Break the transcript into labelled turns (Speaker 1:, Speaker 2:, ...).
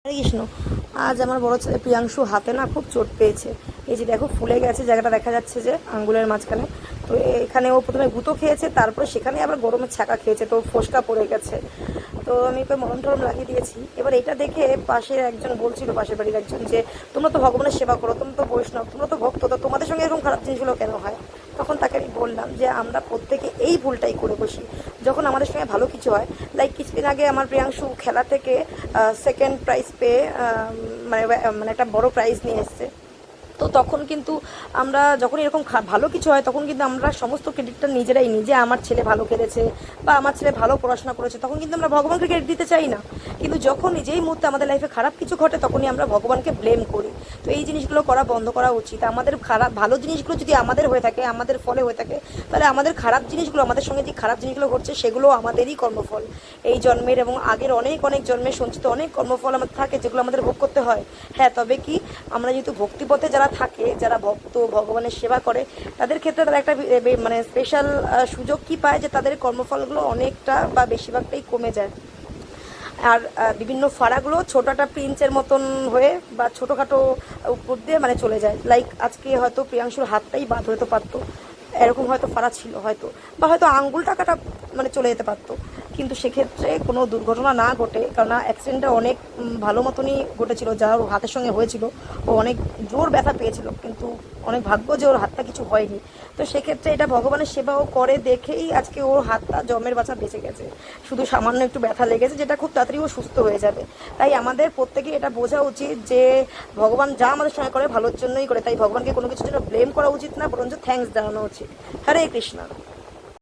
Speaker 1: হরে কৃষ্ণ। আজ আমার বড় ছেলে প্রিয়াংশু হাতে না খুব চোট পেয়েছে। এই যে দেখো ফুলে গেছে, জায়গাটা দেখা যাচ্ছে যে আঙ্গুলের মাঝখানে। তো এখানে ও প্রথমে গুঁতো খেয়েছে, তারপরে সেখানে আবার গরমের ছাকা খেয়েছে, তো ফোসকা পড়ে গেছে। তো আমি ওকে মলম টলম লাগিয়ে দিয়েছি। এবার এটা দেখে পাশের একজন বলছিল, পাশের বাড়ির একজন, যে তোমরা তো ভগবানের সেবা করো, তোমরা তো বৈষ্ণব, তোমরা তো ভক্ত, তো তোমাদের সঙ্গে এরকম খারাপ জিনিসগুলো কেন হয়? তখন তাকে আমি বললাম যে আমরা প্রত্যেকে এই ভুলটাই করে বসি। যখন আমাদের সঙ্গে ভালো কিছু হয়, লাইক কিছুদিন আগে আমার প্রিয়াংশু খেলা থেকে সেকেন্ড প্রাইজ পেয়ে মানে মানে একটা বড় প্রাইজ নিয়ে এসছে। তো তখন কিন্তু আমরা যখন এরকম ভালো কিছু হয়, তখন কিন্তু আমরা সমস্ত ক্রেডিটটা নিজেরাই নিই, যে আমার ছেলে ভালো খেলেছে বা আমার ছেলে ভালো পড়াশোনা করেছে। তখন কিন্তু আমরা ভগবানকে ক্রেডিট দিতে চাই না। কিন্তু যখন যেই মুহূর্তে আমাদের লাইফে খারাপ কিছু ঘটে, তখনই আমরা ভগবানকে ব্লেম করি। তো এই জিনিসগুলো করা বন্ধ করা উচিত। আমাদের ভালো জিনিসগুলো যদি আমাদের হয়ে থাকে, আমাদের ফলে হয়ে থাকে, তাহলে আমাদের খারাপ জিনিসগুলো, আমাদের সঙ্গে যে খারাপ জিনিসগুলো ঘটছে, সেগুলো আমাদেরই কর্মফল। এই জন্মের এবং আগের অনেক অনেক জন্মের সঞ্চিত অনেক কর্মফল আমাদের থাকে, যেগুলো আমাদের ভোগ করতে হয়। হ্যাঁ, তবে কি আমরা যেহেতু ভক্তিপথে যারা থাকে, যারা ভক্ত, ভগবানের সেবা করে, তাদের ক্ষেত্রে তারা একটা মানে স্পেশাল সুযোগ কি পায়, যে তাদের কর্মফলগুলো অনেকটা বা বেশিরভাগটাই কমে যায়। আর বিভিন্ন ফাড়াগুলো ছোটো একটা পিঞ্চের মতন হয়ে বা ছোটোখাটো উপর দিয়ে মানে চলে যায়। লাইক আজকে হয়তো প্রিয়াংশুর হাতটাই বাদ হতে পারতো, এরকম হয়তো ফাড়া ছিল হয়তো, বা হয়তো আঙ্গুলটা কাটা মানে চলে যেতে পারতো। কিন্তু সেক্ষেত্রে কোনো দুর্ঘটনা না ঘটে, কারণ অ্যাক্সিডেন্টটা অনেক ভালো মতনই ঘটেছিল। যার হাতের সঙ্গে হয়েছিল, ও অনেক জোর ব্যথা পেয়েছিল, কিন্তু অনেক ভাগ্য যে ওর হাতটা কিছু হয়নি। তো সেক্ষেত্রে এটা ভগবানের সেবাও করে দেখেই আজকে ওর হাতটা জমের বাঁচা বেঁচে গেছে। শুধু সামান্য একটু ব্যথা লেগেছে, যেটা খুব তাড়াতাড়ি ও সুস্থ হয়ে যাবে। তাই আমাদের প্রত্যেকে এটা বোঝা উচিত যে ভগবান যা আমাদের সঙ্গে করে ভালোর জন্যই করে। তাই ভগবানকে কোনো কিছুর জন্য ব্লেম করা উচিত না, বরঞ্চ থ্যাঙ্কস জানানো উচিত। হরে কৃষ্ণ।